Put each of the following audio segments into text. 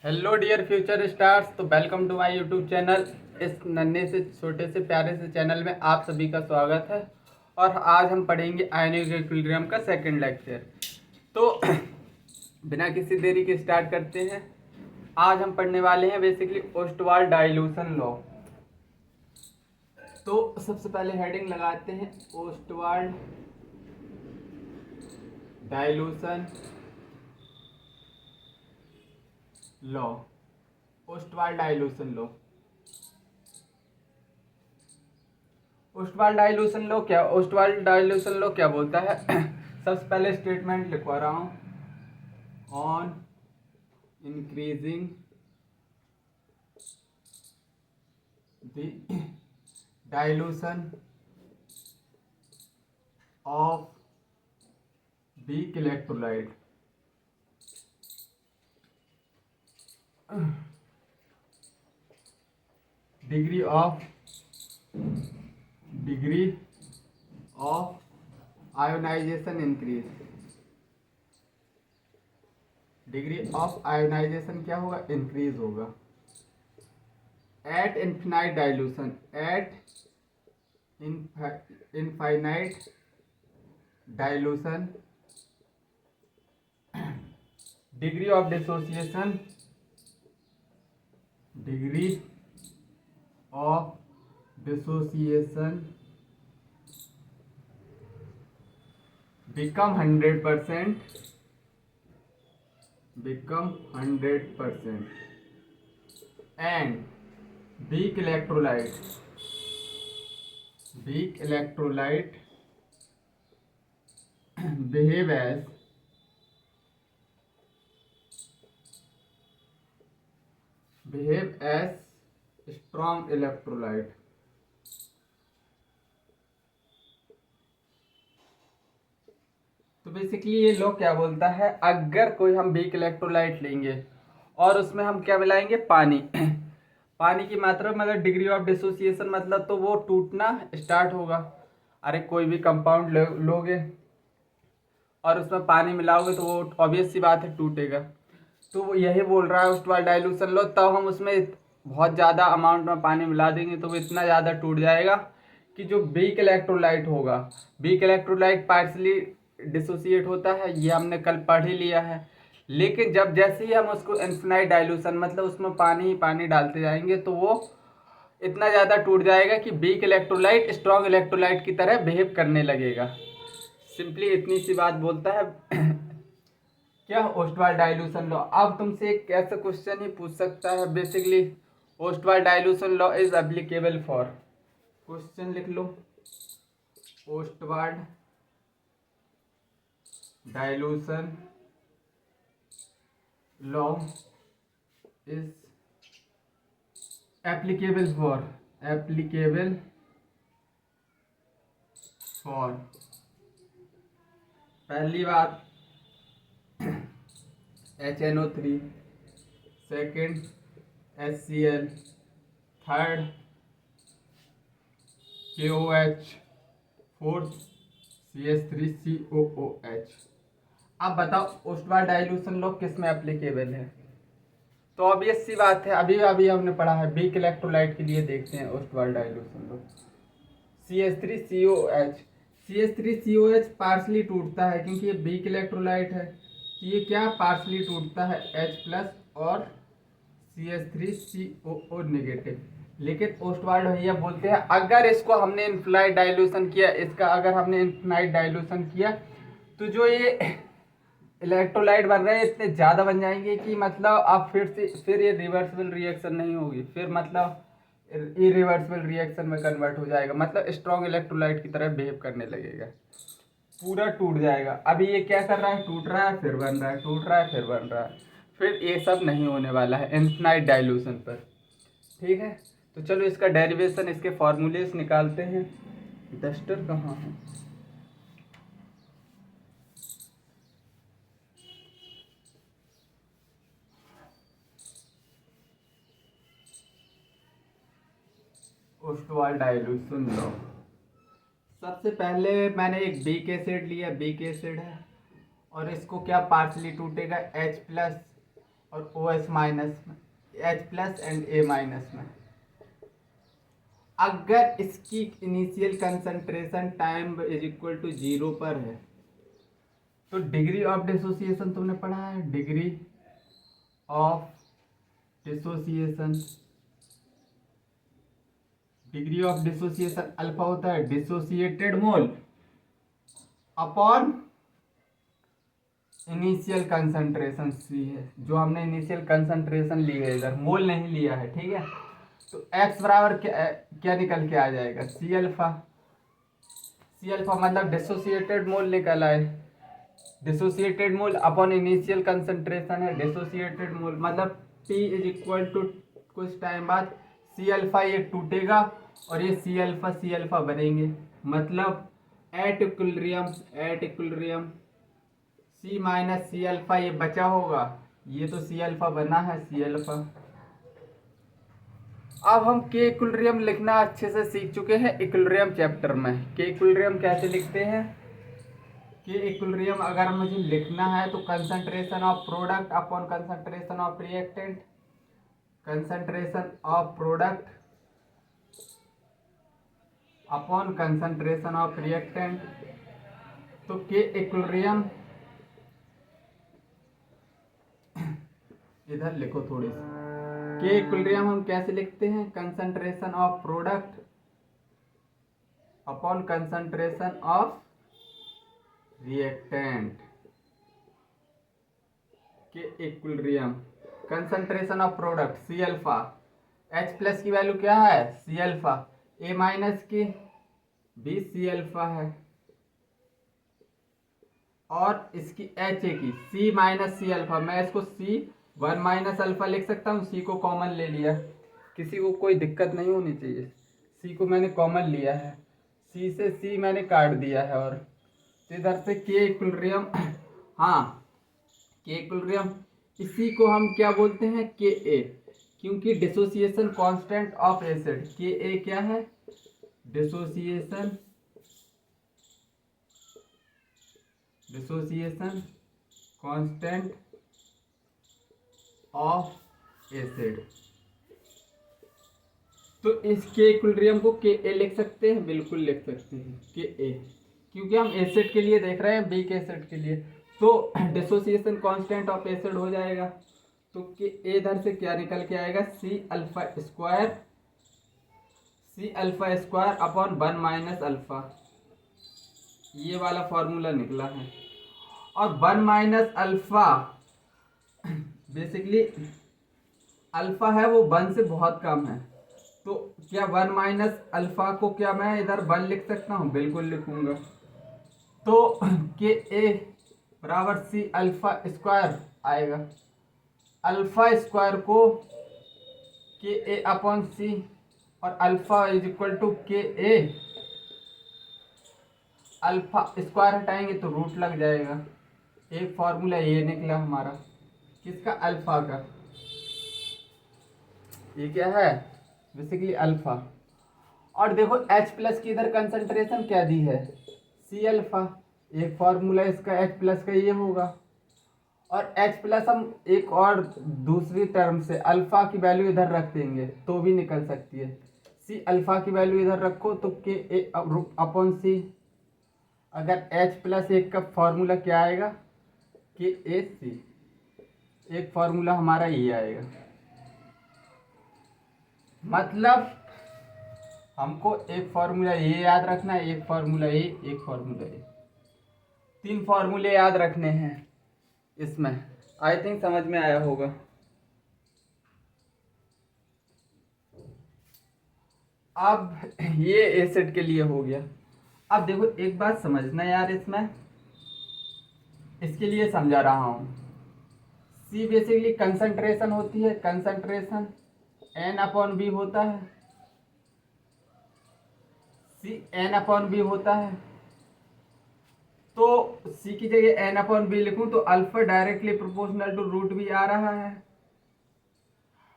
Hello dear future stars. तो welcome to my YouTube channel. इस नन्हे से छोटे से प्यारे से चैनल में आप सभी का स्वागत है। और आज हम पढ़ेंगे आयनिक इक्विलिब्रियम का सेकंड लेक्चर। तो बिना किसी देरी के स्टार्ट करते हैं। आज हम पढ़ने वाले हैं बेसिकली ओस्टवाल्ड डाइल्यूशन लॉ। तो सबसे पहले हेडिंग लगाते हैं Ostwald dilution law. Ostwald dilution law. Ostwald dilution law क्या बोलता है? सबसे पहले स्टेटमेंट लिखवा रहा हूं। On increasing the dilution of weak electrolyte degree of ionization increase. Degree of ionization क्या होगा? इंक्रीज होगा। At infinite dilution, infinite dilution degree of dissociation become 100% and weak electrolyte behave as strong electrolyte। तो basically ये law क्या बोलता है? अगर कोई हम वीक इलेक्ट्रोलाइट लेंगे और उसमें हम क्या मिलाएंगे? पानी। पानी की मात्रा मतलब डिग्री ऑफ डिसोसिएशन मतलब तो वो टूटना स्टार्ट होगा। अरे कोई भी कंपाउंड लोगे और उसमें पानी मिलाओगे तो वो ऑब्वियस सी बात है टूटेगा। तो वो यही बोल रहा है ओस्टवाल्ड डाइल्यूशन लॉ। तब हम उसमें बहुत ज़्यादा अमाउंट में पानी मिला देंगे तो वो इतना ज़्यादा टूट जाएगा कि जो वीक इलेक्ट्रोलाइट होगा, वीक इलेक्ट्रोलाइट पार्शली डिसोसिएट होता है, ये हमने कल पढ़ ही लिया है। लेकिन जब जैसे ही हम उसको इनफिनाइट डाइल्यूशन मतलब उसमें पानी ही पानी डालते जाएंगे तो वो इतना ज़्यादा टूट जाएगा कि वीक इलेक्ट्रोलाइट स्ट्रॉन्ग इलेक्ट्रोलाइट की तरह बिहेव करने लगेगा। सिंपली इतनी सी बात बोलता है क्या ओस्टवाल्ड डाइल्यूशन लॉ। अब तुमसे एक ऐसा क्वेश्चन ही पूछ सकता है basically Ostwald dilution law is applicable for. Question लिख लो, Ostwald dilution law is applicable for पहली बात HNO3, second HCl, third KOH, fourth CH3COOH। अब बताओ ओस्टवाल्ड डाइल्यूशन लॉ किस में एप्लीकेबल है? तो ऑब्वियस सी बात है, अभी अभी हमने पढ़ा है वीक इलेक्ट्रोलाइट के लिए। देखते हैं Ostwald dilution law. CH3COH partially टूटता है क्योंकि ये वीक इलेक्ट्रोलाइट है। ये क्या पार्शली टूटता है? H+ और CH3COO नेगेटिव। लेकिन ओस्टवाल्ड भैया बोलते हैं अगर इसको हमने इनफिनाइट डाइल्यूशन किया, इसका अगर हमने इनफिनाइट डाइल्यूशन किया तो जो ये इलेक्ट्रोलाइट बन रहे हैं इतने ज़्यादा बन जाएंगे कि मतलब अब फिर ये रिवर्सिबल रिएक्शन नहीं होगी, फिर मतलब इरिवर्सिबल रिएक्शन में कन्वर्ट हो जाएगा, मतलब स्ट्रॉन्ग इलेक्ट्रोलाइट की तरह बिहेव करने लगेगा, पूरा टूट जाएगा। अभी ये क्या कर रहा है? टूट रहा है फिर बन रहा है, टूट रहा है फिर बन रहा है। फिर ये सब नहीं होने वाला है इनफिनाइट डाइल्यूशन पर। ठीक है, तो चलो इसका डेरिवेशन, इसके फॉर्मूलेस निकालते हैं। डस्टर कहाँ है? Ostwald dilution law. सबसे पहले मैंने एक वीक एसिड लिया, वीक एसिड है और इसको क्या पार्शली टूटेगा? H+, और OH माइनस में, H plus and A minus में। अगर इसकी initial concentration time is equal to 0 पर है तो डिग्री ऑफ डिसोसिएशन तुमने पढ़ा है, degree of dissociation, degree of dissociation alpha होता है dissociated mole upon initial concentration C है, जो हमने इनिशियल कंसंट्रेशन ली है, इधर मोल नहीं लिया है, ठीक है। तो x बराबर क्या निकल के आ जाएगा, सी अल्फा। सी अल्फा मतलब डिसोसिएटेड मोल निकल आए, dissociated mole upon initial concentration है डिसोसिएटेड मोल, मतलब T इज इक्वल टू कुछ टाइम बाद सी अल्फा ये टूटेगा और ये सी अल्फा बनेंगे, मतलब at equilibrium C minus C alpha ये बचा होगा, ये तो सी अल्फा बना है सी अल्फा। अब हम के इक्विलिब्रियम लिखना अच्छे से सीख चुके हैं इक्विलिब्रियम चैप्टर में। के इक्विलिब्रियम कैसे लिखते हैं, के इक्विलिब्रियम अगर मुझे लिखना है तो concentration of product upon concentration of reactant, concentration of product upon concentration of reactant. तो के इक्विलिब्रियम इधर लिखो थोड़ी सी, के इक्विलिब्रियम हम कैसे लिखते हैं, concentration of product upon concentration of reactant. के equilibrium concentration of product C alpha, H plus की वैल्यू क्या है सी अल्फा, A माइनस की भी सी अल्फा है और इसकी HA की C माइनस सी अल्फा। मैं इसको C1 माइनस अल्फा लिख सकता हूँ, C को कॉमन ले लिया, किसी को कोई दिक्कत नहीं होनी चाहिए, C को मैंने कॉमन लिया है, C से C मैंने काट दिया है। और इधर से के इक्विलिब्रियम, हाँ के इक्विलिब्रियम इसी को हम क्या बोलते हैं के ए, क्योंकि डिसोसिएशन कांस्टेंट ऑफ एसिड, के ए क्या है डिसोसिएशन कांस्टेंट ऑफ एसिड। तो इस के इक्विलिब्रियम को के ए लिख सकते हैं, बिल्कुल लिख सकते हैं के ए, क्योंकि हम एसिड के लिए देख रहे हैं, वीक एसिड के लिए, तो डिसोसिएशन कांस्टेंट ऑफ एसिड हो जाएगा। तो के ए इधर से क्या निकल के आएगा C alpha square upon 1 minus alpha, ये वाला फॉर्मूला निकला है। और 1 माइनस अल्फा बेसिकली अल्फा है वो 1 से बहुत कम है, तो क्या 1 माइनस अल्फा को क्या मैं इधर 1 लिख सकता हूँ, बिल्कुल लिखूंगा। तो के ए बराबर सी अल्फा स्क्वायर आएगा, अल्फा स्क्वायर को के ए अपॉन सी और अल्फा इज इक्वल टू के ए, अल्फा स्क्वायर हटाएंगे तो रूट लग जाएगा, एक फॉर्मूला ये निकला हमारा किसका अल्फा का, ये क्या है बेसिकली अल्फा। और देखो H प्लस की इधर कंसंट्रेशन क्या दी है सी अल्फा, एक फॉर्मूला इसका H प्लस का ये होगा। और H प्लस हम एक और दूसरी टर्म से अल्फा की वैल्यू इधर रख देंगे तो भी निकल सकती है, सी अल्फा की वैल्यू इधर रखो तो के ए अपॉन सी, अगर H प्लस एक का फॉर्मूला क्या आएगा के ए सी, एक फॉर्मूला हमारा ये आएगा। मतलब हमको एक फॉर्मूला ये याद रखना है, एक फॉर्मूला ये, एक फॉर्मूला ये, 3 फॉर्मूले याद रखने हैं इसमें। आई थिंक समझ में आया होगा। अब ये एसिड के लिए हो गया। अब देखो एक बात समझना यार, इसमें इसके लिए समझा रहा हूं, सी बेसिकली कंसंट्रेशन होती है, कंसंट्रेशन एन अपॉन बी होता है, सी एन अपॉन बी होता है। तो सी की जगह एन अपॉन बी लिखूं तो alpha directly proportional to root B आ रहा है।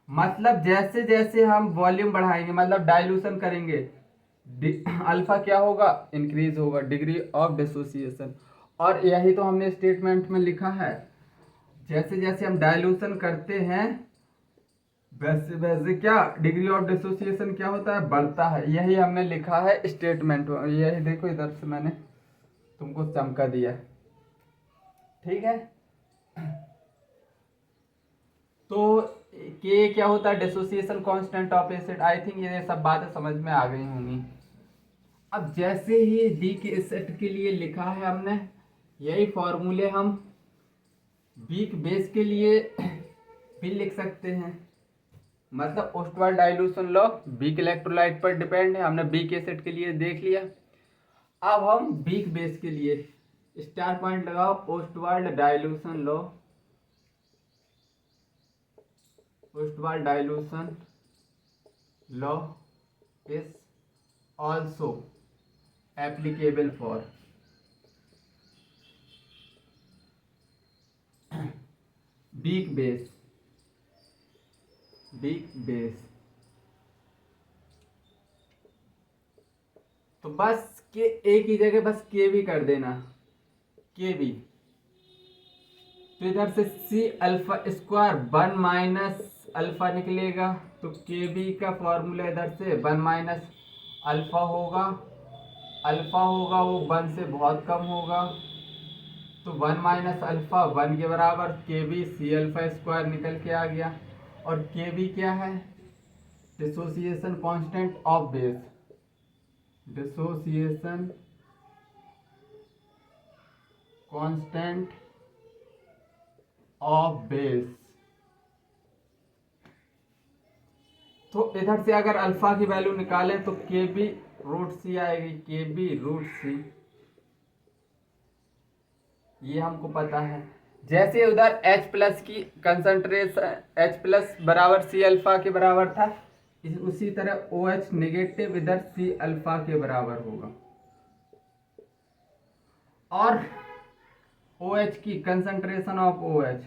मतलब जैसे जैसे हम वॉल्यूम बढ़ाएंगे, मतलब डाइल्यूशन करेंगे, अल्फा क्या होगा इंक्रीज होगा, डिग्री ऑफ डिसोसिएशन। और यही तो हमने स्टेटमेंट में लिखा है, जैसे जैसे हम डाइल्यूशन करते हैं वैसे वैसे क्या डिग्री ऑफ डिसोसिएशन क्या होता है, बढ़ता है। यही हमने लिखा है स्टेटमेंट, यही देखो इधर से मैंने तुमको चमका दिया, ठीक है। तो के क्या होता है, dissociation constant of acid. I think ये सब बातें समझ में आ गई होंगी। अब जैसे ही वीक एसिड के लिए लिखा है हमने, यही फॉर्मूले हम वीक बेस के लिए भी लिख सकते हैं। मतलब Ostwald dilution law weak electrolyte पर डिपेंड है, हमने वीक एसिड के लिए देख लिया। अब हम वीक बेस के लिए स्टार पॉइंट लगाओ। Ostwald dilution law, Ostwald dilution law is also applicable for weak base, weak base. तो बस के एक ही जगह बस के भी कर देना, के भी। तो इधर से C alpha square 1 minus alpha निकलेगा, तो के बी का फॉर्मूला इधर से 1 माइनस अल्फा होगा। अल्फा होगा वो 1 से बहुत कम होगा, तो 1 माइनस अल्फा 1 के बराबर, के बी सी अल्फा स्क्वायर निकल के आ गया। और के बी क्या है, dissociation constant of base, dissociation constant of base. तो इधर से अगर अल्फा की वैल्यू निकालें तो के बी रूट सी आएगी, के बी रूट सी, ये हमको पता है। जैसे उधर H प्लस की कंसंट्रेशन, H प्लस बराबर सी अल्फा के बराबर था, उसी तरह OH नेगेटिव इधर सी अल्फा के बराबर होगा। और OH की कंसंट्रेशन ऑफ OH,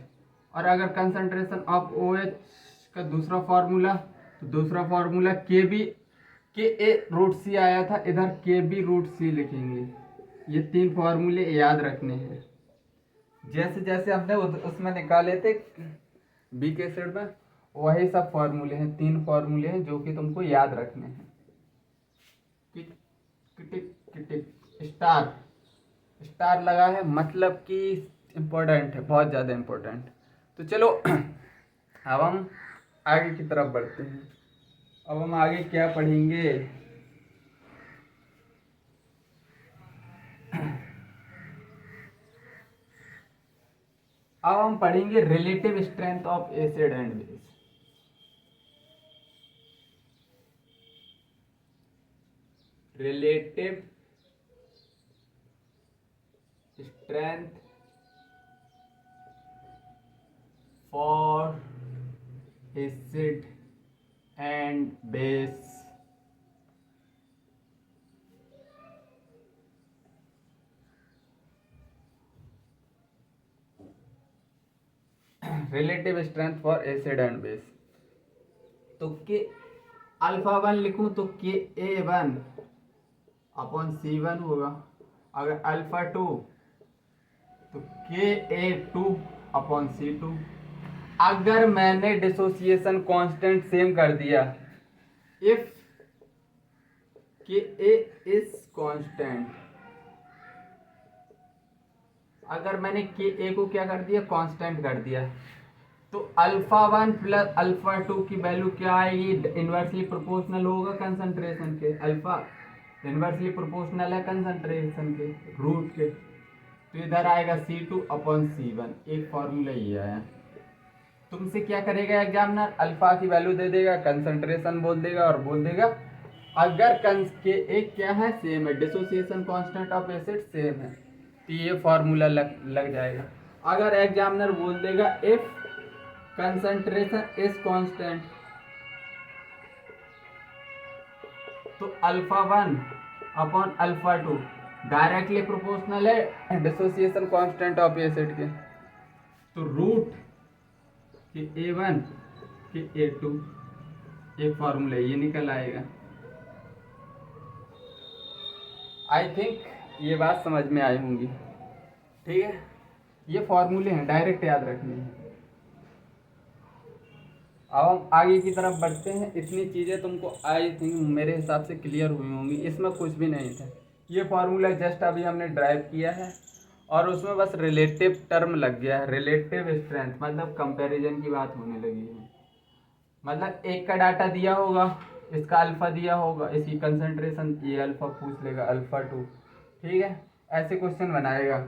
और अगर कंसंट्रेशन ऑफ OH का दूसरा फार्मूला, तो दूसरा फार्मूला के बी, के ए रूट सी आया था, इधर के बी रूट सी लिखेंगे। ये 3 फार्मूले याद रखने हैं। जैसे जैसे हमने उसमें निकाले थे वीक एसिड में, वही सब फार्मूले हैं, 3 फार्मूले हैं जो कि तुमको याद रखने हैं। स्टार, स्टार लगा है मतलब कि इम्पोर्टेंट है, बहुत ज़्यादा इम्पोर्टेंट। तो चलो अब हम आगे की तरफ बढ़ते हैं। अब हम आगे क्या पढ़ेंगे, अब हम पढ़ेंगे relative strength of acid and base. Relative strength for acid and base. Relative strength for acid and base. तो के अल्फा 1 लिखूं तो के ए 1 अपॉन सी 1 होगा। अगर अल्फा 2 तो के ए 2 अपॉन सी 2। अगर मैंने डिसोसिएशन कांस्टेंट सेम कर दिया, इफ के ए इज कांस्टेंट, अगर मैंने के ए को क्या कर दिया, कांस्टेंट कर दिया, तो अल्फा 1 प्लस अल्फा 2 की वैल्यू क्या आएगी, इनवर्सली प्रोपोर्शनल होगा कंसंट्रेशन के। अल्फा इनवर्सली प्रोपोर्शनल है कंसंट्रेशन के, रूट के। तो इधर आएगा C2 अपॉन C1। एक फॉर्मूला ये आया। तुमसे क्या करेगा एग्जामिनर, अल्फा की वैल्यू दे देगा, कंसंट्रेशन बोल देगा और बोल देगा अगर के एक क्या है, सेम है, dissociation constant of acid same है, तो ये फॉर्मूला लग जाएगा। अगर एग्जामिनर बोल देगा इफ कंसंट्रेशन इज कांस्टेंट, तो alpha 1 upon alpha 2 directly proportional है डिसोसिएशन कांस्टेंट ऑफ एसिड के। तो रूट के A1 के A2, एक फॉर्मूला ये निकल आएगा। आई थिंक ये बात समझ में आई होंगी, ठीक है। ये फॉर्मूले हैं, डायरेक्ट याद रखने हैं। अब हम आगे की तरफ बढ़ते हैं। इतनी चीज़ें तुमको आई थिंक मेरे हिसाब से क्लियर हुई होंगी, इसमें कुछ भी नहीं था। ये फार्मूला जस्ट अभी हमने ड्राइव किया है और उसमें बस रिलेटिव टर्म लग गया है, रिलेटिव स्ट्रेंथ, मतलब कंपैरिजन की बात होने लगी है। मतलब एक का डाटा दिया होगा, इसका अल्फ़ा दिया होगा, इसकी कंसंट्रेशन ये अल्फ़ा पूछ लेगा, अल्फ़ा 2, ठीक है, ऐसे क्वेश्चन बनाएगा।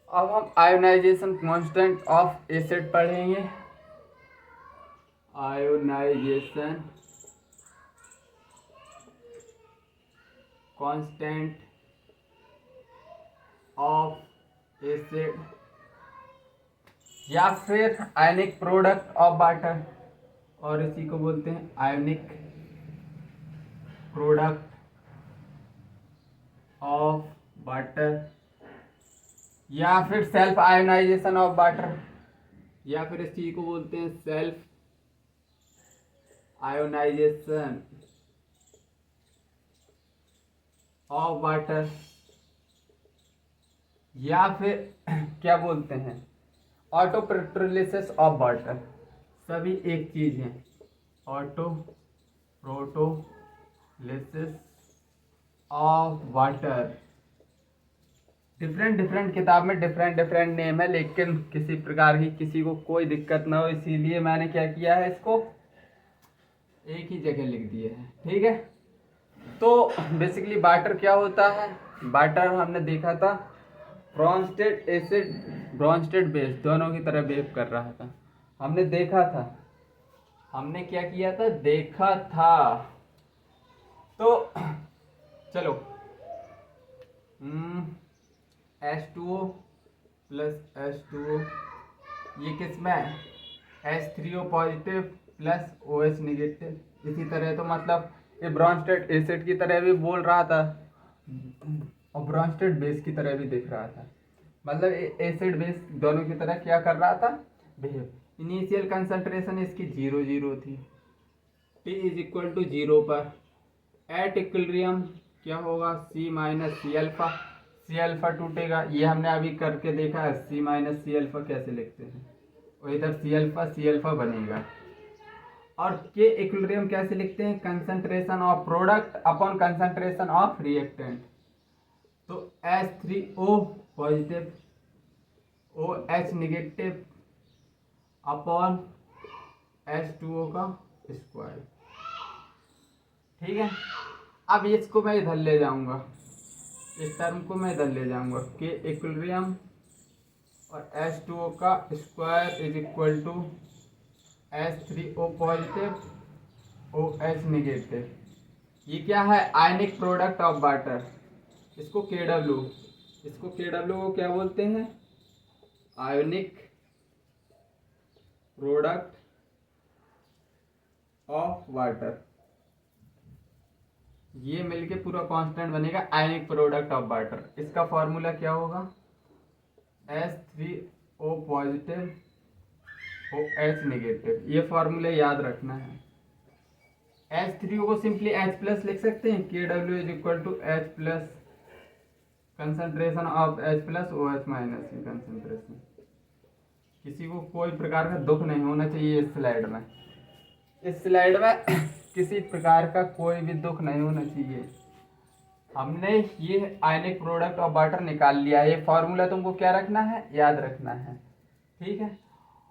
अब हम आयोनाइजेशन कांस्टेंट ऑफ एसिड पढ़ेंगे। आयोनाइजेशन कांस्टेंट ऑफ एसिड या फिर आयनिक प्रोडक्ट ऑफ वाटर, और इसी को बोलते हैं आयनिक प्रोडक्ट ऑफ वाटर, या फिर सेल्फ आयोनाइजेशन ऑफ वाटर, या फिर इस चीज को बोलते हैं सेल्फ आयोनाइजेशन ऑफ वाटर, या फिर क्या बोलते हैं ऑटो प्रोटोलिसिस ऑफ वाटर। सभी एक चीज है, auto protolysis of water. Different different किताब में डिफरेंट डिफरेंट नेम है, लेकिन किसी प्रकार की किसी को कोई दिक्कत ना हो, इसीलिए मैंने क्या किया है, इसको एक ही जगह लिख दिया है, ठीक है। तो बेसिकली वाटर क्या होता है, वाटर हमने देखा था ब्रोंस्टेड एसिड ब्रोंस्टेड बेस दोनों की तरह बिहेव कर रहा था, हमने देखा था, हमने क्या किया था, देखा था। तो चलो H2O प्लस H2O, ये किस में H3O positive plus OH negative. इसी तरह तो मतलब ये ब्रोंस्टेड एसिड की तरह भी बोल रहा था और ब्रोंस्टेड बेस की तरह भी दिख रहा था, मतलब एसिड बेस दोनों की तरह क्या कर रहा था, बिहेव। इनिशियल कंसंट्रेशन इसकी 0 थी, T इज इक्वल टू 0 पर। एट इक्विलिब्रियम क्या होगा, C minus C alpha, C alpha टूटेगा, ये हमने अभी करके देखा है, C माइनस सी अल्फा कैसे लिखते हैं, और इधर सी अल्फा बनेगा। और के इक्विलिब्रियम कैसे लिखते हैं, concentration of product upon concentration of reactant. तो H3O positive OH negative upon H2O का स्क्वायर, ठीक है। अब इसको मैं इधर ले जाऊंगा, इस टर्म को मैं इधर ले जाऊंगा, के इक्विलिब्रियम और H2O का square is equal to H3O positive OH negative. ये क्या है, आयनिक प्रोडक्ट ऑफ वाटर, इसको KW को क्या बोलते हैं, आयनिक प्रोडक्ट ऑफ वाटर। ये मिलके पूरा कांस्टेंट बनेगा आयनिक प्रोडक्ट ऑफ वाटर। इसका फॉर्मूला क्या होगा, H3O पॉजिटिव OH निगेटिव, ये फॉर्मूला याद रखना है। H3O को सिंपली H प्लस लिख सकते हैं, KW is equal to H plus concentration of H plus OH minus की कंसंट्रेशन। किसी को कोई प्रकार का दुख नहीं होना चाहिए इस स्लाइड में, इस स्लाइड में किसी प्रकार का कोई भी दुख नहीं होना चाहिए। हमने ये आयनिक प्रोडक्ट ऑफ वाटर निकाल लिया, ये फॉर्मूला तुमको क्या रखना है, याद रखना है, ठीक है।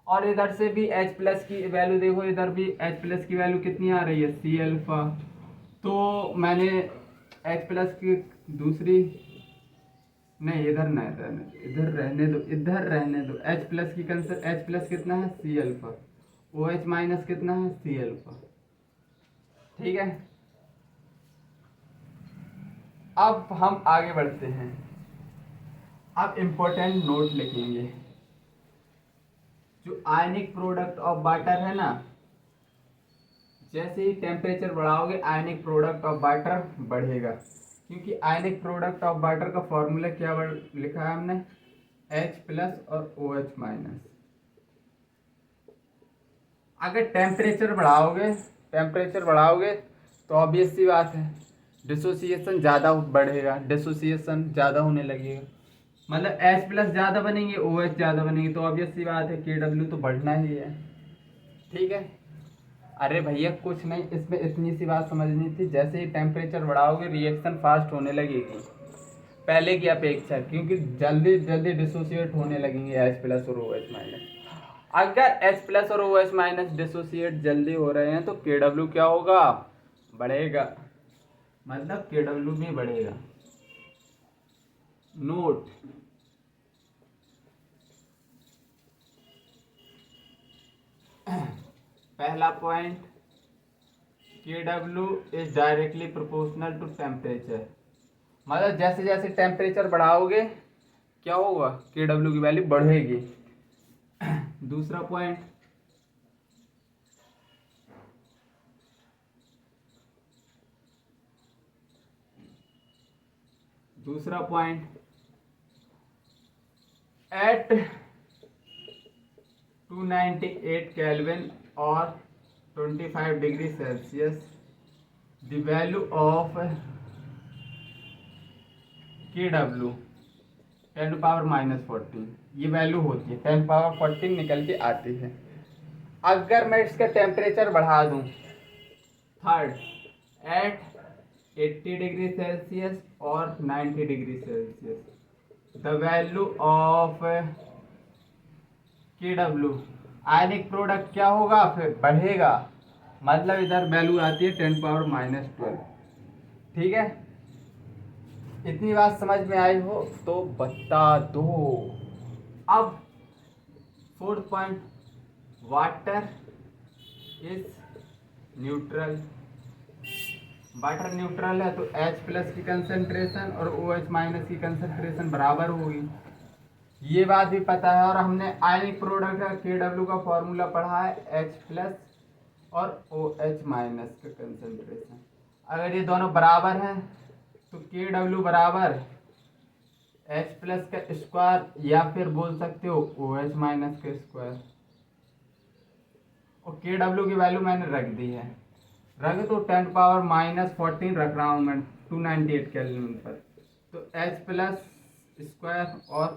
और इधर से भी H प्लस की वैल्यू देखो, इधर भी H प्लस की वैल्यू कितनी आ रही है, C अल्फा। तो मैंने H प्लस की दूसरी, नहीं इधर नहीं रहने, इधर रहने दो, इधर रहने दो। H प्लस की H प्लस कितना है, C अल्फा, OH माइनस कितना है, C अल्फा, ठीक है। अब हम आगे बढ़ते हैं, अब इम्पोर्टेंट नोट लिखेंगे। जो आयनिक प्रोडक्ट ऑफ वाटर है ना, जैसे ही टेम्परेचर बढ़ाओगे आयनिक प्रोडक्ट ऑफ वाटर बढ़ेगा, क्योंकि आयनिक प्रोडक्ट ऑफ वाटर का फॉर्मूला क्या लिखा है हमने, H प्लस और OH माइनस। अगर टेम्परेचर बढ़ाओगे तो ऑब्वियस सी बात है डिसोसिएशन ज़्यादा बढ़ेगा, डिसोसिएशन ज़्यादा होने लगेगा, मतलब H प्लस ज़्यादा बनेंगे, OH ज़्यादा बनेंगे, तो ऑब्वियस सी बात है KW तो बढ़ना ही है। ठीक है, अरे भैया कुछ नहीं, इसमें इतनी सी बात समझनी थी, जैसे ही टेम्परेचर बढ़ाओगे रिएक्शन फास्ट होने लगेगी पहले की अपेक्षा, क्योंकि जल्दी जल्दी डिसोसिएट होने लगेंगे H प्लस और OH माइनस। अगर H प्लस और OH माइनस डिसोसिएट जल्दी हो रहे हैं तो KW क्या होगा, बढ़ेगा, मतलब KW भी बढ़ेगा। नोट, पहला point, KW is directly proportional to temperature, मतलब जैसे जैसे टेम्परेचर बढ़ाओगे क्या होगा, KW की वैल्यू बढ़ेगी। दूसरा पॉइंट, एट 298 केल्विन और 25 degree Celsius the value of KW 10⁻⁻14, ये वैल्यू होती है 10⁻14 निकल के आती है। अगर मैं इसका टेम्परेचर बढ़ा दूं थर्ड एट 80 डिग्री सेल्सियस और 90 degree Celsius, the value of KW ionic product क्या होगा, फिर बढ़ेगा, मतलब इधर वैल्यू आती है 10⁻12। ठीक है, इतनी बात समझ में आई हो तो बता दो। अब fourth point, water is neutral, water neutral है तो H प्लस की कंसंट्रेशन और OH माइनस की कंसंट्रेशन बराबर होगी, ये बात भी पता है। और हमने आयनिक प्रोडक्ट का KW का फॉर्मूला पढ़ा है H प्लस और OH माइनस का कंसंट्रेशन, अगर ये दोनों बराबर हैं तो KW बराबर H प्लस का स्क्वायर या फिर बोल सकते हो OH माइनस का स्क्वायर, और KW की वैल्यू मैंने रख दी है, रख तो 10⁻14 रख रहा हूँ मैं 298 केल्विन पर, तो H प्लस स्क्वायर और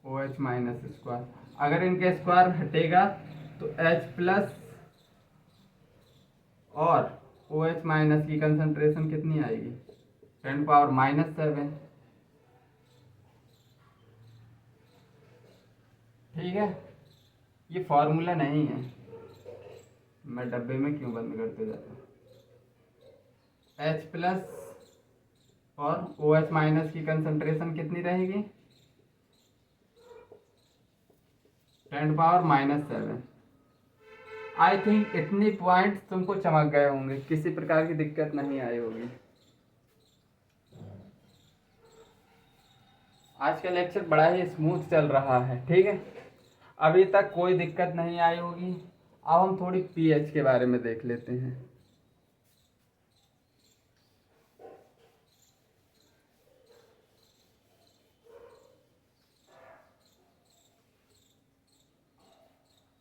OH माइनस स्क्वायर, अगर इनके स्क्वायर हटेगा तो H प्लस और OH माइनस की कंसंट्रेशन कितनी आएगी, 10⁻⁻7। ठीक है, ये फॉर्मूला नहीं है, मैं डब्बे में क्यों बंद करते जाता हूँ। H प्लस और OH माइनस की कंसंट्रेशन कितनी रहेगी, 10⁻⁻7। आई थिंक इतनी पॉइंट तुमको चमक गए होंगे, किसी प्रकार की दिक्कत नहीं आई होगी। आज का लेक्चर बड़ा ही स्मूथ चल रहा है। ठीक है, अभी तक कोई दिक्कत नहीं आई होगी। अब हम थोड़ी पीएच के बारे में देख लेते हैं।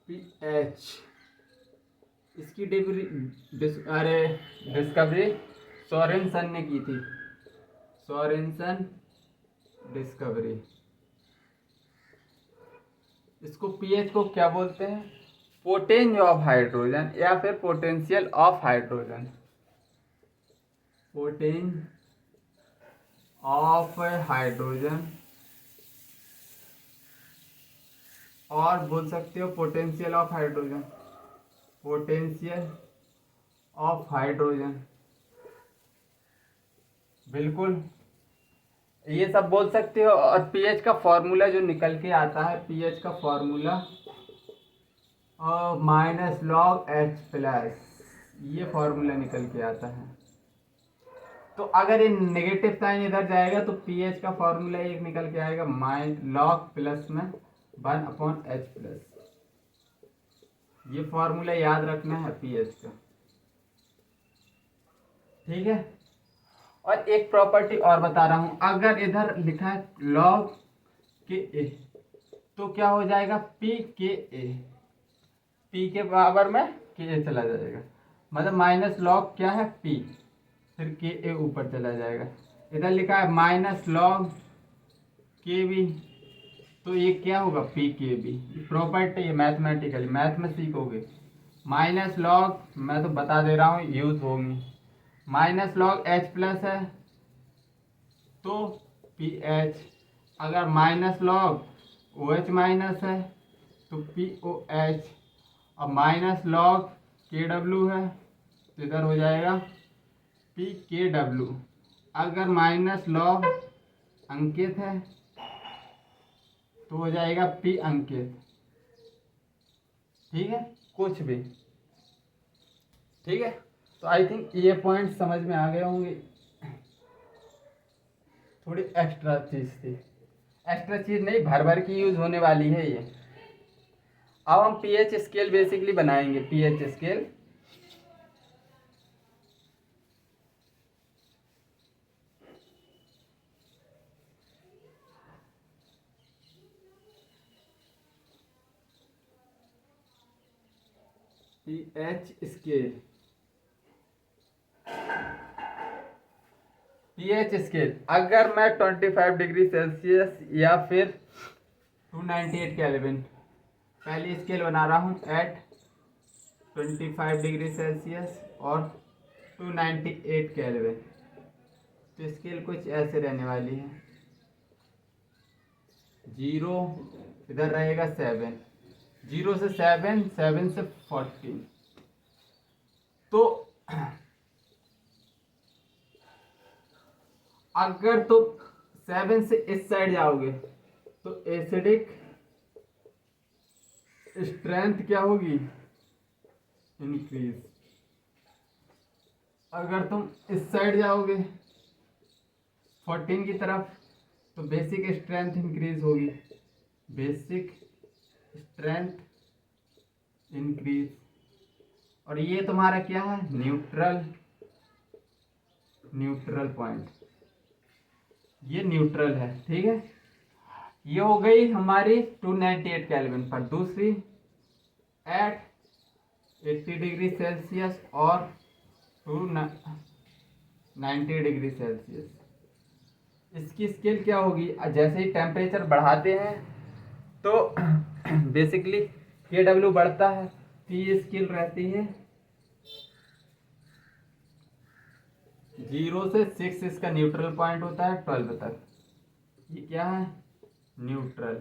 पीएच, इसकी डिस्कवरी सोरेनसन ने की थी, सोरेनसन डिस्कवरी। इसको पीएच को क्या बोलते हैं, पोटेंज ऑफ हाइड्रोजन या फिर potential of hydrogen, potenz of hydrogen, और बोल सकते हो potential of hydrogen, potential of hydrogen, बिल्कुल ये सब बोल सकते हो। और पीएच का फॉर्मूला जो निकल के आता है, पीएच का formula minus log H plus, ये फॉर्मूला निकल के आता है। तो अगर ये नेगेटिव साइन इधर जाएगा तो पीएच का फॉर्मूला एक निकल के आएगा माइन लॉग प्लस में 1/H प्लस, ये फॉर्मूला याद रखना है पीएच का। ठीक है, और एक प्रॉपर्टी और बता रहा हूं, अगर इधर लिखा है लॉग के ए तो क्या हो जाएगा पी के ए, पी के बराबर में के ए चला जाएगा, मतलब माइनस लॉग क्या है पी, फिर के ए ऊपर चला जाएगा। इधर लिखा है माइनस लॉग के बी, तो ये क्या होगा पी के बी। प्रॉपर्टी है मैथमेटिकली, मैथ में सीखोगे। माइनस लॉग मैं तो बता दे रहा हूँ यूज होंगी, माइनस लॉग एच प्लस है तो पी एच, अगर minus log O H minus है तो पी ओ एच, और माइनस लॉग के डब्ल्यू है तो इधर हो जाएगा पी के डब्ल्यू। अगर माइनस लॉग अंकित है तो हो जाएगा पी अंकित। ठीक है, कुछ भी ठीक है। तो आई थिंक ये पॉइंट समझ में आ गए होंगे। थोड़ी एक्स्ट्रा चीज थी, एक्स्ट्रा चीज नहीं, भर भर की यूज होने वाली है ये। अब हम पीएच स्केल बेसिकली बनाएंगे, pH scale. PH scale, pH scale अगर मैं 25 डिग्री सेल्सियस या फिर 298 केल्विन, पहली स्केल बना रहा हूँ एट 25 डिग्री सेल्सियस और 298 केल्विन, तो स्केल कुछ ऐसे रहने वाली है। 0 इधर रहेगा 7, 0 से 7, 7 से 14, तो अगर तो 7 से इस साइड जाओगे तो एसिडिक स्ट्रेंथ क्या होगी, इंक्रीज। अगर तुम इस साइड जाओगे 14 की तरफ तो बेसिक स्ट्रेंथ इंक्रीज होगी, बेसिक स्ट्रेंथ इंक्रीज। और ये तुम्हारा क्या है, न्यूट्रल, न्यूट्रल पॉइंट, ये न्यूट्रल है। ठीक है, ये हो गई हमारी 298 केल्विन पर। दूसरी एट 80 डिग्री सेल्सियस और 290 डिग्री सेल्सियस, इसकी स्केल क्या होगी, जैसे ही टेम्परेचर बढ़ाते हैं तो बेसिकली के डब्ल्यू बढ़ता है, तो ये स्केल रहती है 0 से 6, इसका न्यूट्रल पॉइंट होता है 12 तक, ये क्या है न्यूट्रल।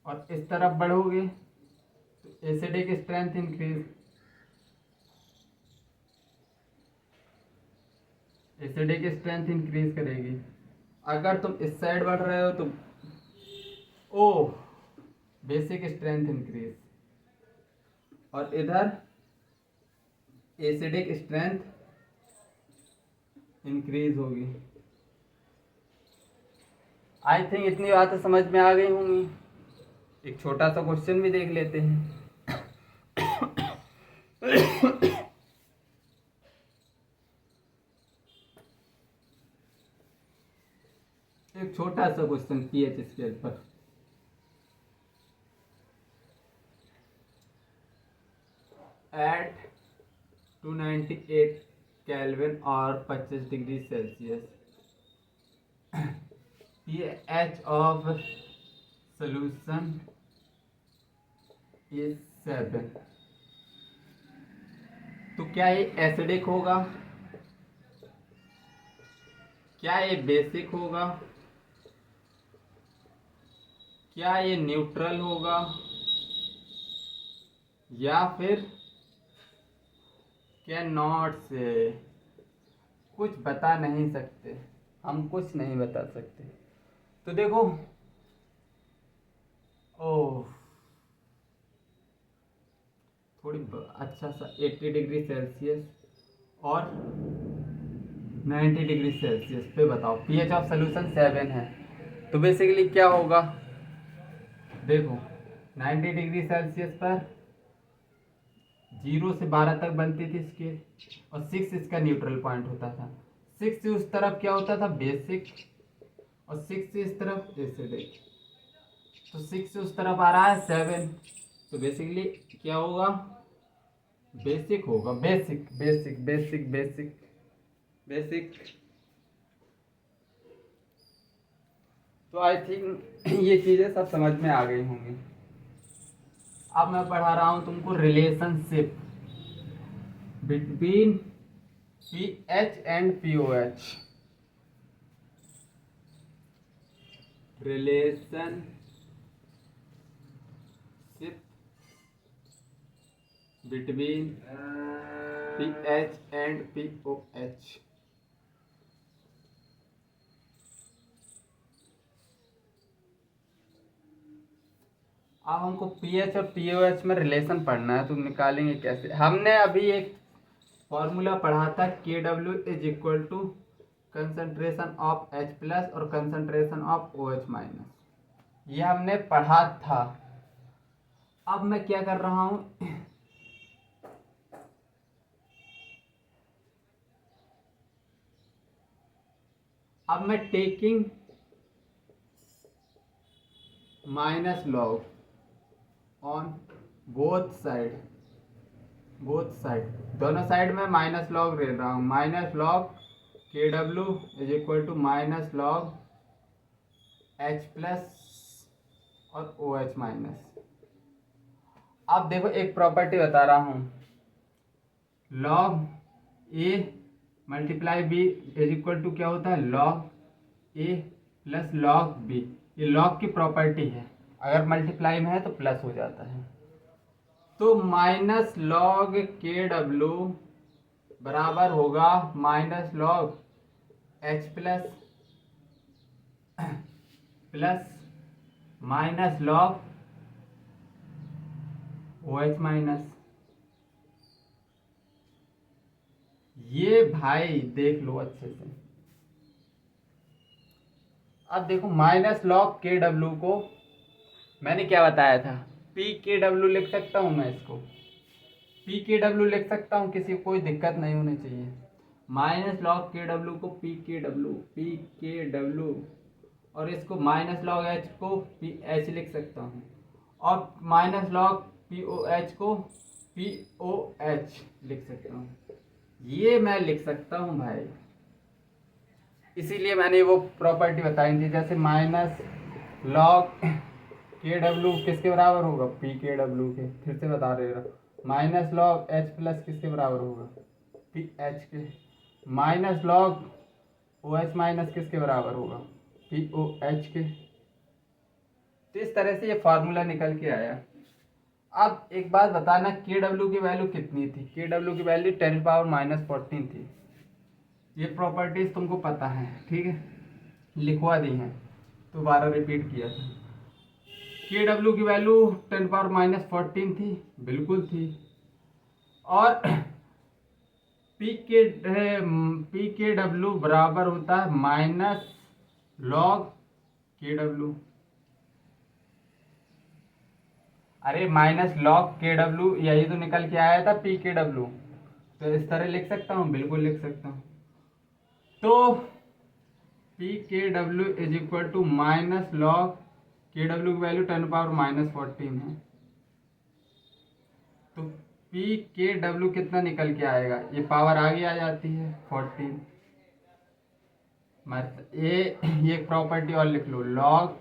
और इस तरफ बढ़ोगे तो acidic strength increase, acidic strength increase करेगी। अगर तुम इस साइड बढ़ रहे हो तो ओ बेसिक स्ट्रेंथ इंक्रीज, और इधर एसिडिक स्ट्रेंथ इंक्रीज होगी। आई थिंक इतनी बातें समझ में आ गई होंगी। एक छोटा सा क्वेश्चन भी देख लेते हैं। एक छोटा सा क्वेश्चन पीएच स्केल पर। एट 298 केल्विन और 25 degree Celsius, pH of solution is 7, तो क्या ये एसिडिक होगा, क्या ये बेसिक होगा, क्या ये न्यूट्रल होगा, या फिर क्या नॉट से, कुछ बता नहीं सकते, हम कुछ नहीं बता सकते। तो देखो ओह थोड़ी अच्छा सा 80 डिग्री सेल्सियस और 90 डिग्री सेल्सियस पे बताओ, पीएच ऑफ सोल्यूशन 7 है, तो बेसिकली क्या होगा, देखो 90 डिग्री सेल्सियस पर 0 से 12 तक बनती थी स्केल, और 6 इसका न्यूट्रल पॉइंट होता था। 6 से उस तरफ क्या होता था बेसिक, और 6 से इस तरफ एसिडिक, तो 6 से उस तरफ आ रहा है 7, तो बेसिकली क्या होगा, बेसिक होगा, basic basic basic basic basic. तो आई थिंक ये चीज़ें सब समझ में आ गई होंगी। अब मैं पढ़ा रहा हूँ तुमको relationship between pH and pOH. Relationship between pH and pOH. अब हमको पीएच और पीओएच में रिलेशन पढ़ना है, तो निकालेंगे कैसे। हमने अभी एक फॉर्मूला पढ़ा था K W is equal to concentration of H plus और concentration of O H minus, ये हमने पढ़ा था। अब मैं क्या कर रहा हूं, अब मैं taking minus log on both side, दोनों साइड में माइनस लॉग ले रहा हूँ। Minus log K W is equal to minus log H plus और ओ एच माइनस। अब देखो एक प्रॉपर्टी बता रहा हूँ, log A multiply B is equal to क्या होता है, log A plus log B. ये लॉग की प्रॉपर्टी है, अगर मल्टीप्लाई में है तो प्लस हो जाता है। तो माइनस लॉग के डब्ल्यू बराबर होगा minus log H plus plus minus log O H minus. ये भाई देख लो अच्छे से। अब देखो माइनस लॉग के डब्ल्यू को मैंने क्या बताया था, पी के डब्ल्यू लिख सकता हूँ मैं इसको, पी के डब्ल्यू लिख सकता हूँ, किसी को कोई दिक्कत नहीं होनी चाहिए। माइनस लॉग के डब्ल्यू को पी के डब्ल्यू और इसको माइनस लॉग एच को पी एच लिख सकता हूँ, और minus log P O H को पी ओ एच लिख सकता हूँ। ये मैं लिख सकता हूँ भाई, इसीलिए मैंने वो प्रॉपर्टी बताई थी। जैसे माइनस लॉग के डब्ल्यू किसके बराबर होगा, पी के डब्ल्यू के। फिर से बता रहे हो, माइनस लॉग एच प्लस किसके बराबर होगा, पी एच के। Minus log O H minus किसके बराबर होगा, पी ओ एच के। तो इस तरह से ये फार्मूला निकल के आया। अब एक बात बताना, के डब्ल्यू की वैल्यू कितनी थी, के डब्ल्यू की वैल्यू 10⁻⁻14 थी। ये प्रॉपर्टीज तुमको पता है, ठीक है, लिखवा दी हैं, दोबारा रिपीट किया था। के डब्ल्यू की वैल्यू 10⁻⁻14 थी, बिल्कुल थी। और पी के डब्ल्यू बराबर होता है माइनस लॉग के डब्ल्यू। अरे माइनस लॉग के डब्ल्यू यही तो निकल के आया था, पी के डब्ल्यू। तो इस तरह लिख सकता हूँ, बिल्कुल लिख सकता हूँ। तो P K W is equal to minus log K W की वैल्यू 10⁻⁻14 है। तो पी के डब्ल्यू कितना निकल के आएगा, ये पावर आगे आ जाती है 14। ये प्रॉपर्टी और लिख लो, लॉग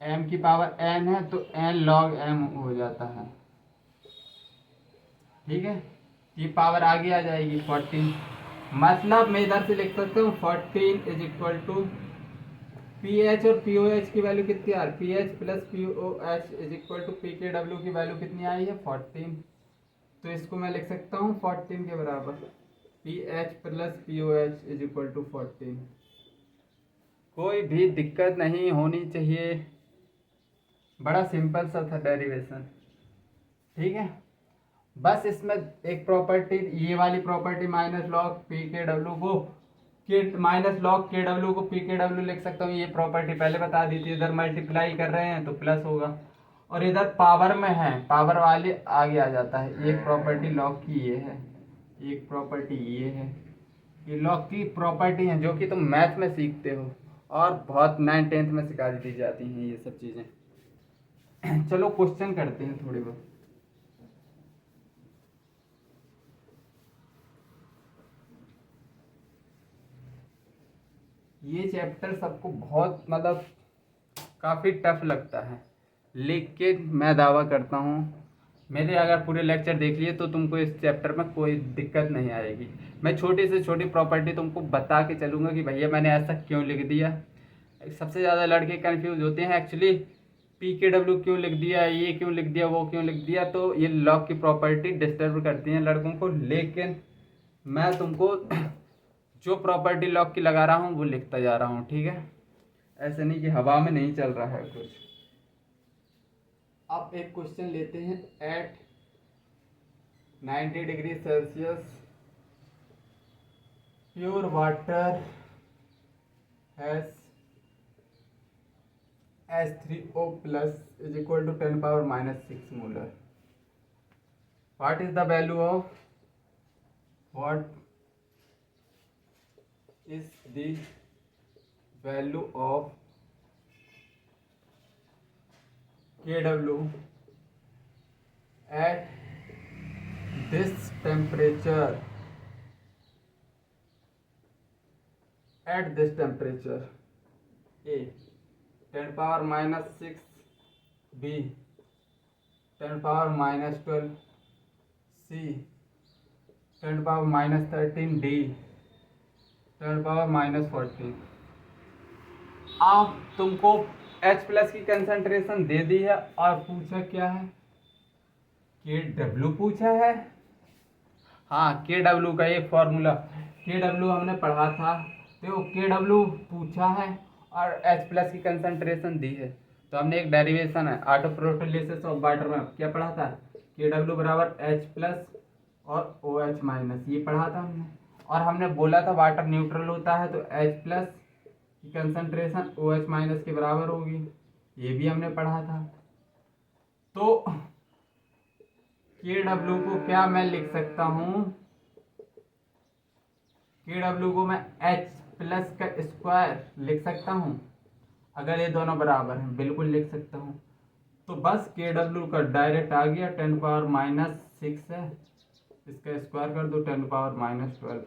एम की पावर एन है तो एन लॉग एम हो जाता है, ठीक है। ये पावर आगे आ जाएगी 14। मतलब मैं इधर से लिख सकता हूँ 14 is equal to P H और पी ओ एच की वैल्यू कितनी आ रही, P H plus P O H is equal to P K W की वैल्यू कितनी आई है 14। तो इसको मैं लिख सकता हूँ 14 के बराबर, P H plus P O H is equal to 14। कोई भी दिक्कत नहीं होनी चाहिए, बड़ा सिंपल सा था डेरिवेशन, ठीक है। बस इसमें एक प्रॉपर्टी, ये वाली property minus log P K W को माइनस लॉग के डब्ल्यू को पी के डब्ल्यू लिख सकता हूँ, ये प्रॉपर्टी पहले बता दी थी। इधर मल्टीप्लाई कर रहे हैं तो प्लस होगा, और इधर पावर में है, पावर वाले आगे आ जाता है। एक प्रॉपर्टी लॉग की ये है, एक प्रॉपर्टी ये है, ये लॉग की प्रॉपर्टी है जो कि तुम मैथ में सीखते हो और बहुत 9th 10th में सिखा दी जाती हैं ये सब चीज़ें। चलो क्वेश्चन करते हैं थोड़े बहुत। ये चैप्टर सबको बहुत मतलब काफ़ी टफ लगता है, लेकिन मैं दावा करता हूँ मेरे अगर पूरे लेक्चर देख लिए तो तुमको इस चैप्टर में कोई दिक्कत नहीं आएगी। मैं छोटी से छोटी प्रॉपर्टी तुमको बता के चलूँगा कि भैया मैंने ऐसा क्यों लिख दिया। सबसे ज़्यादा लड़के कंफ्यूज होते हैं एक्चुअली, PKW क्यों लिख दिया, ये क्यों लिख दिया, वो क्यों लिख दिया, तो ये लॉग की प्रॉपर्टी डिस्टर्ब करती हैं लड़कों को। लेकिन मैं तुमको जो प्रॉपर्टी लॉग की लगा रहा हूँ वो लिखता जा रहा हूँ, ठीक है, ऐसे नहीं कि हवा में नहीं चल रहा है कुछ। अब एक क्वेश्चन लेते हैं। At 90 degree Celsius pure water has H3O plus is equal to 10 power minus 6 molar. What is the value of Kw at this temperature? At this temperature, A 10 power minus 6, B 10 power minus 12, C 10 power minus 13, D 10 power minus 14। अब तुमको H plus की concentration दे दी है और पूछा क्या है, KW पूछा है। हाँ, KW का एक फॉर्मूला, KW हमने पढ़ा था, तो KW पूछा है और H प्लस की कंसंट्रेशन दी है, तो हमने एक डेरिवेशन है ऑटो प्रोटोलिसिस ऑफ वाटर में क्या पढ़ा था, KW बराबर H प्लस और OH माइनस, ये पढ़ा था हमने। और हमने बोला था वाटर न्यूट्रल होता है तो H प्लस की कंसंट्रेशन OH माइनस के बराबर होगी, ये भी हमने पढ़ा था। तो KW को क्या मैं लिख सकता हूँ, KW को मैं H प्लस का स्क्वायर लिख सकता हूँ, अगर ये दोनों बराबर हैं बिल्कुल लिख सकता हूँ। तो बस KW का डायरेक्ट आ गया 10 पावर माइनस 6 है, इसका स्क्वायर कर दो 10 पावर माइनस 12,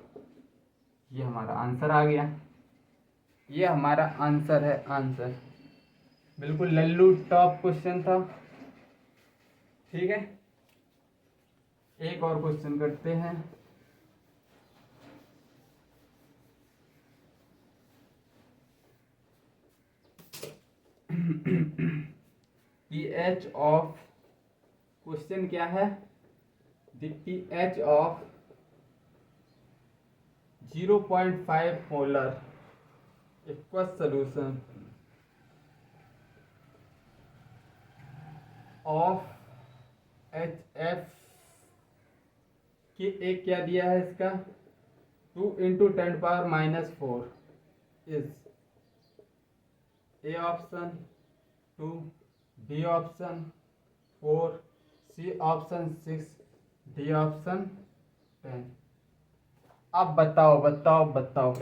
ये हमारा आंसर आ गया, ये हमारा आंसर है। आंसर बिल्कुल लल्लू टॉप क्वेश्चन था, ठीक है। एक और क्वेश्चन करते हैं। pH ऑफ, क्वेश्चन क्या है, the pH of 0.5 molar aqueous solution of HF कि एक क्या दिया है इसका 2 × 10 power minus 4 is A option 2, B option 4, C option 6, D option 10। अब बताओ बताओ बताओ।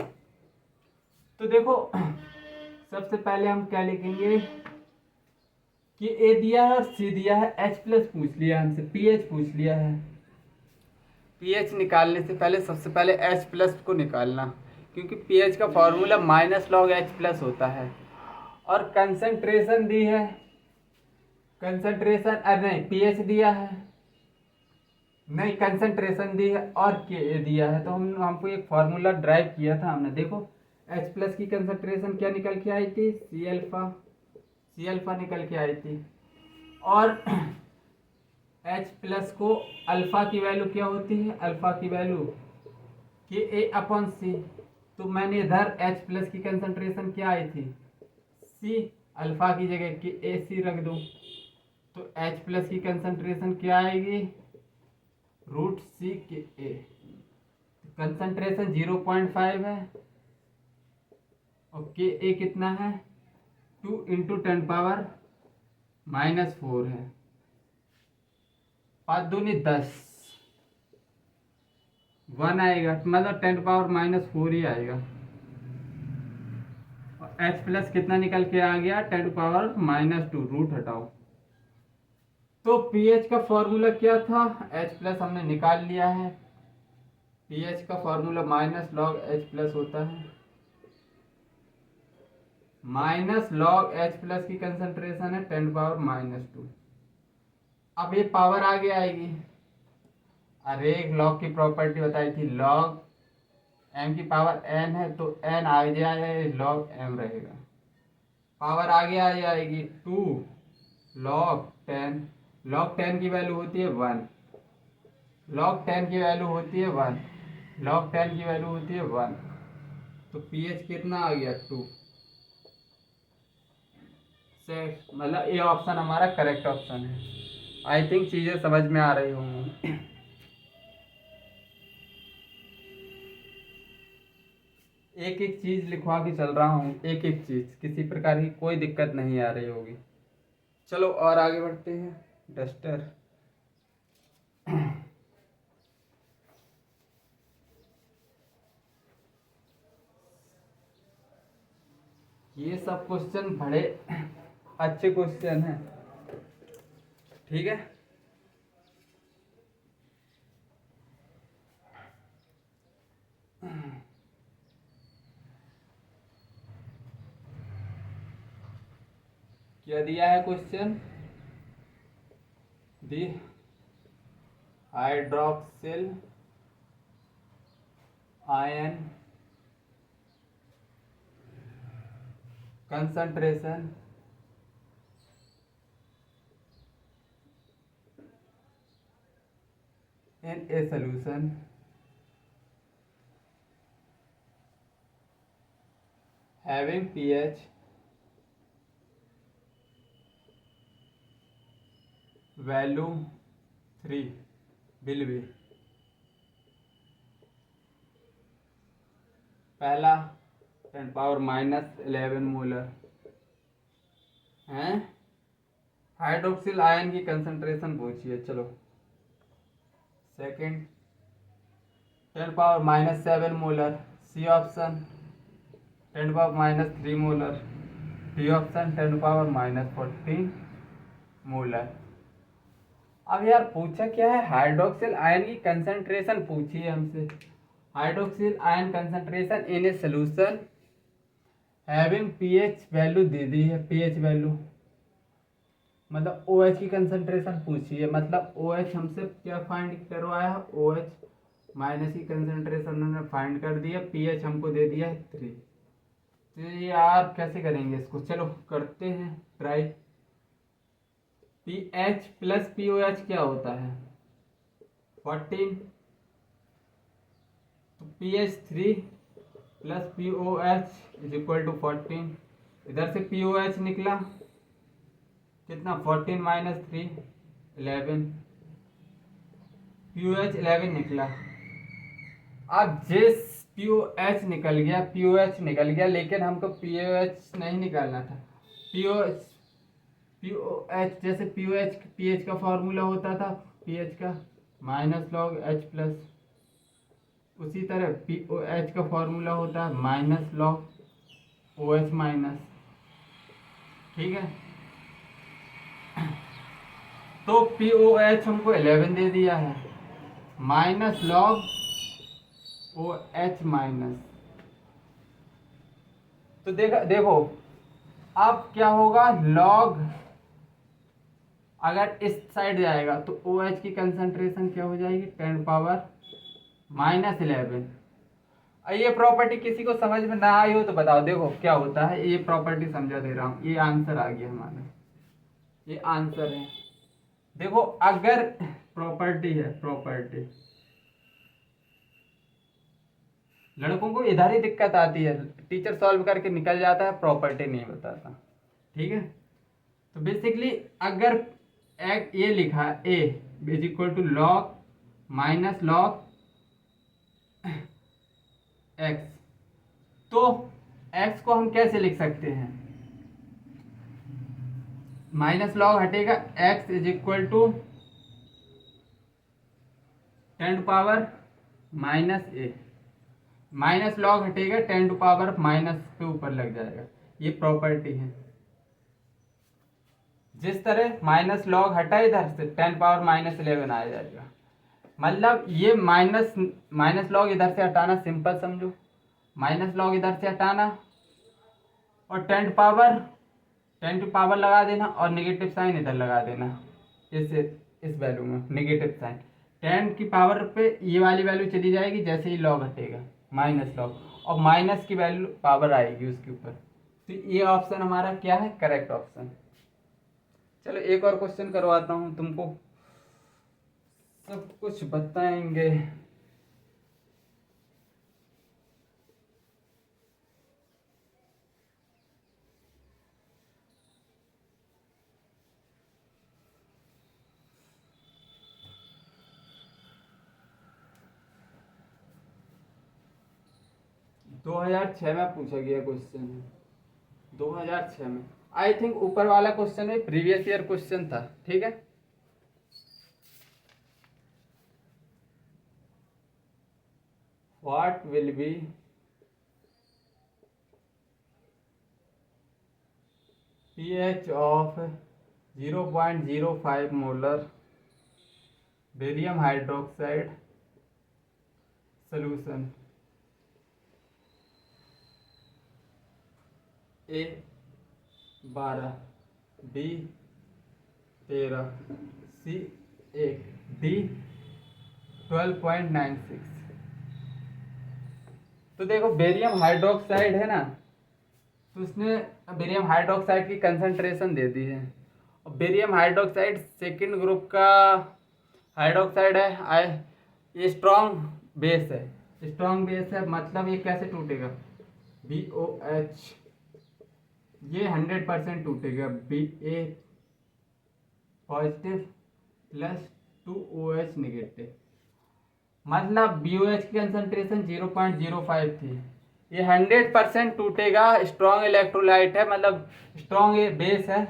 तो देखो सबसे पहले हम क्या लिखेंगे कि ए दिया है और सी दिया है, H प्लस पूछ लिया हमसे, pH पूछ लिया है। pH निकालने से पहले सबसे पहले H प्लस को निकालना, क्योंकि pH का formula minus log H plus होता है। और कंसंट्रेशन दी है, कंसंट्रेशन अरे नहीं pH दिया है, नहीं कंसंट्रेशन दी है और Ka दिया है, तो हमको एक फार्मूला ड्राइव किया था हमने। देखो H प्लस की कंसंट्रेशन क्या निकल के आई थी, सी अल्फा निकल के आई थी, और H प्लस को अल्फा की वैल्यू क्या होती है, अल्फा की वैल्यू Ka/C, तो मैंने इधर H प्लस की कंसंट्रेशन क्या आई थी, C, अल्फा की जगह KC रख दो, तो H प्लस की कंसंट्रेशन क्या आएगी, √C/Ka। कंसंट्रेशन 0.5 है और Ka कितना है, 2 × 10 पावर माइनस 4 है, 5 दूनी 10, 1 आएगा, मतलब 10 पावर माइनस 4 ही आएगा। और H प्लस कितना निकल के आ गया, 10 पावर माइनस 2, रूट हटाओ, तो pH का फॉर्मूला क्या था, H प्लस हमने निकाल लिया है। pH का formula minus log H plus होता है। माइनस लॉग H प्लस की कंसंट्रेशन है 10⁻²। अब ये पावर आगे आएगी। अरे एक लॉग की प्रॉपर्टी बताई थी, लॉग m की पावर n है तो n आगे आए लॉग m रहेगा। पावर आगे आ जाएगी 2 log 10। log 10 की वैल्यू होती है 1। log 10 की वैल्यू होती है 1। log 10 की वैल्यू होती है 1। तो pH कितना आ गया 2 से, मतलब ये ऑप्शन हमारा करेक्ट ऑप्शन है। आई थिंक चीज़ें समझ में आ रही होंगी। एक एक चीज़ लिखवा के चल रहा हूँ, एक एक चीज़, किसी प्रकार की कोई दिक्कत नहीं आ रही होगी। चलो और आगे बढ़ते हैं। डस्टर ये सब क्वेश्चन बड़े अच्छे क्वेश्चन हैं, ठीक है। क्या दिया है question, the hydroxyl ion concentration in a solution having pH value 3 will be। पहला 10⁻11 मोलर हैं। हाइड्रोक्सिल आयन की कंसंट्रेशन पूछिए। चलो second 10⁻7 molar, C option 10⁻3 molar, D option 10⁻14 molar. अब यार पूछा क्या है, हाइड्रोक्सिल आयन की कंसंट्रेशन पूछी है हमसे। Hydroxyl ion concentration in a solution having pH value दे दी है। पीएच वैल्यू मतलब OH की कंसंट्रेशन पूछी है, मतलब OH हमसे क्या फाइंड करवाया है, OH माइनस की कंसंट्रेशन उन्होंने फाइंड कर दिया, पीएच हमको दे दिया है 3। तो यार कैसे करेंगे इसको, चलो करते हैं ट्राई। पीएच प्लस POH क्या होता है 14, तो pH 3 plus POH is equal to 14। इधर से POH निकला कितना, 14 माइनस 3 11, POH 11 निकला। अब जिस POH निकल गया, POH निकल गया, लेकिन हमको POH नहीं निकालना था। POH जैसे pH का फॉर्मूला होता था pH का माइनस लॉग H प्लस, उसी तरह POH का फॉर्मूला होता है माइनस लॉग OH माइनस, ठीक है। तो POH हमको 11 दे दिया है, माइनस लॉग OH माइनस। तो देखो अब क्या होगा, लॉग अगर इस साइड जाएगा तो OH की कंसंट्रेशन क्या हो जाएगी 10⁻11। ये प्रॉपर्टी किसी को समझ में ना आई हो तो बताओ, देखो क्या होता है। ये प्रॉपर्टी समझा दे रहा हूँ, ये आंसर आ गया हमारा, ये आंसर है। देखो अगर प्रॉपर्टी है, प्रॉपर्टी लड़कों को इधर ही दिक्कत आती है, टीचर सॉल्व करके निकल जाता है, प्रॉपर्टी नहीं बताता, ठीक है। तो बेसिकली अगर ये लिखा a is equal to log minus log x, तो एक्स को हम कैसे लिख सकते हैं, माइनस लॉग हटेगा, x is equal to 10⁻−a, minus log हटेगा 10⁻- के ऊपर लग जाएगा। ये प्रॉपर्टी है, जिस तरह माइनस लॉग हटा इधर से 10⁻−11 आ जाएगा। मतलब ये माइनस लॉग इधर से हटाना सिंपल समझो, माइनस लॉग इधर से हटाना और 10 की पावर लगा देना और नेगेटिव साइन इधर लगा देना, इस वैल्यू में नेगेटिव साइन। 10 की पावर पे ये वाली वैल्यू चली जाएगी जैसे ही लॉग हटेगा माइनस लॉग, और माइनस की वैल्यू पावर आएगी उसके ऊपर। तो ये ऑप्शन हमारा क्या है, करेक्ट ऑप्शन। चलो एक और क्वेश्चन करवाता हूँ तुमको, सब कुछ बताएंगे। दो 2006 में पूछा गया क्वेश्चन है, 2006 में। आई थिंक ऊपर वाला क्वेश्चन में प्रीवियस ईयर क्वेश्चन था, ठीक है। What will be pH of 0.05 molar barium hydroxide solution. A 12, B 13, C 1, D 12.96। तो देखो बेरियम हाइड्रोक्साइड है ना, तो उसने बेरियम हाइड्रोक्साइड की कंसंट्रेशन दे दी है, और बेरियम हाइड्रोक्साइड सेकंड ग्रुप का हाइड्रोक्साइड है। ये स्ट्रॉन्ग बेस है, स्ट्रॉन्ग बेस है, मतलब ये कैसे टूटेगा, BOH, ये 100% टूटेगा, Ba positive plus 2OH negative. मतलब BOH की कंसंट्रेशन 0.05 थी, ये 100% टूटेगा। स्ट्रॉन्ग इलेक्ट्रोलाइट है, मतलब स्ट्रॉन्ग बेस है,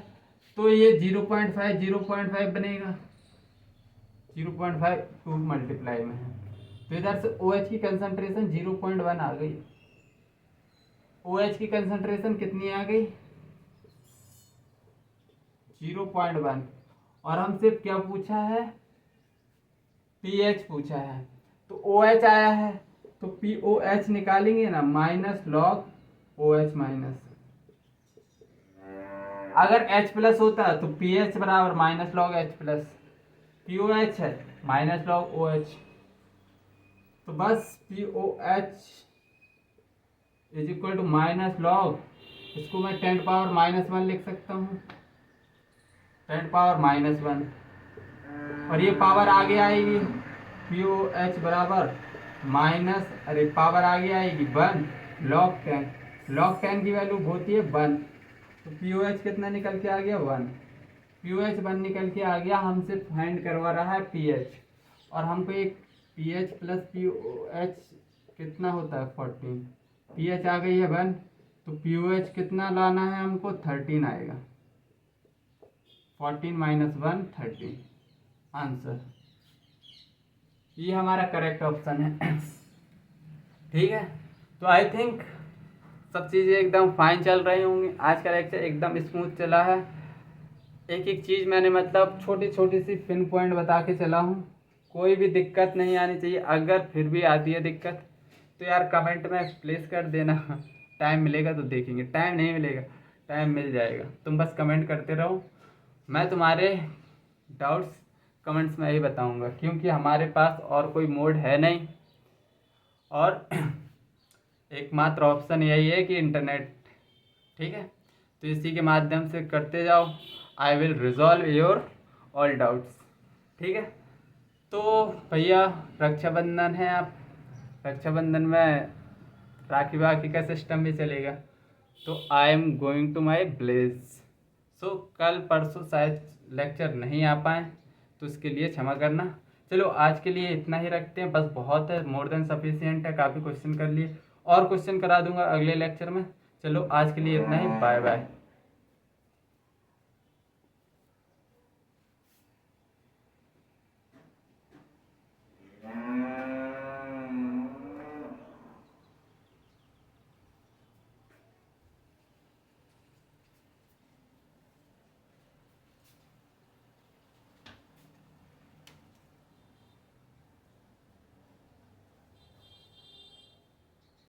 तो ये 0.5 बनेगा, 0.5 2 मल्टीप्लाई में है, तो इधर से OH की कंसंट्रेशन 0.1 आ गई। OH की कंसंट्रेशन कितनी आ गई, 0.1। और हमसे क्या पूछा है, pH पूछा है, तो OH आया है, तो POH निकालेंगे ना, माइनस लॉग OH माइनस। अगर H प्लस होता तो pH बराबर minus log H plus, POH है माइनस लॉग OH, तो बस POH is equal to minus log, इसको मैं 10⁻−1 लिख सकता हूँ, 10⁻−1, और ये पावर आगे आएगी, POH बराबर माइनस, अरे पावर आगे आएगी 1 log 10, log 10 की वैल्यू होती है 1, तो POH कितना निकल के आ गया 1, POH 1 निकल के आ गया। हमसे फाइंड करवा रहा है pH, और हमको एक pH प्लस POH कितना होता है 14, pH आ गई है 1, तो POH कितना लाना है हमको 13 आएगा, 14 - 1 13 आंसर। ये हमारा करेक्ट ऑप्शन है, ठीक है। तो आई थिंक सब चीज़ें एकदम फाइन चल रही होंगी, आज का लेक्चर एकदम स्मूथ चला है। एक एक चीज़ मैंने मतलब छोटी छोटी सी पिन पॉइंट बता के चला हूँ, कोई भी दिक्कत नहीं आनी चाहिए। अगर फिर भी आती है दिक्कत तो यार कमेंट में प्लेस कर देना, टाइम मिलेगा तो देखेंगे, टाइम नहीं मिलेगा टाइम मिल जाएगा, तुम बस कमेंट करते रहो, मैं तुम्हारे डाउट्स कमेंट्स में ही बताऊंगा, क्योंकि हमारे पास और कोई मोड है नहीं, और एकमात्र ऑप्शन यही है कि इंटरनेट, ठीक है। तो इसी के माध्यम से करते जाओ, I will resolve your all doubts, ठीक है। तो भैया रक्षाबंधन है, आप रक्षाबंधन में राखी वाखी का सिस्टम भी चलेगा, तो I am going to my village, so कल परसों शायद लेक्चर नहीं आ पाए, तो उसके लिए क्षमा करना। चलो आज के लिए इतना ही रखते हैं, बस बहुत है, मोर देन सफिशिएंट है, काफ़ी क्वेश्चन कर लिए, और क्वेश्चन करा दूंगा अगले लेक्चर में। चलो आज के लिए इतना ही, बाय बाय।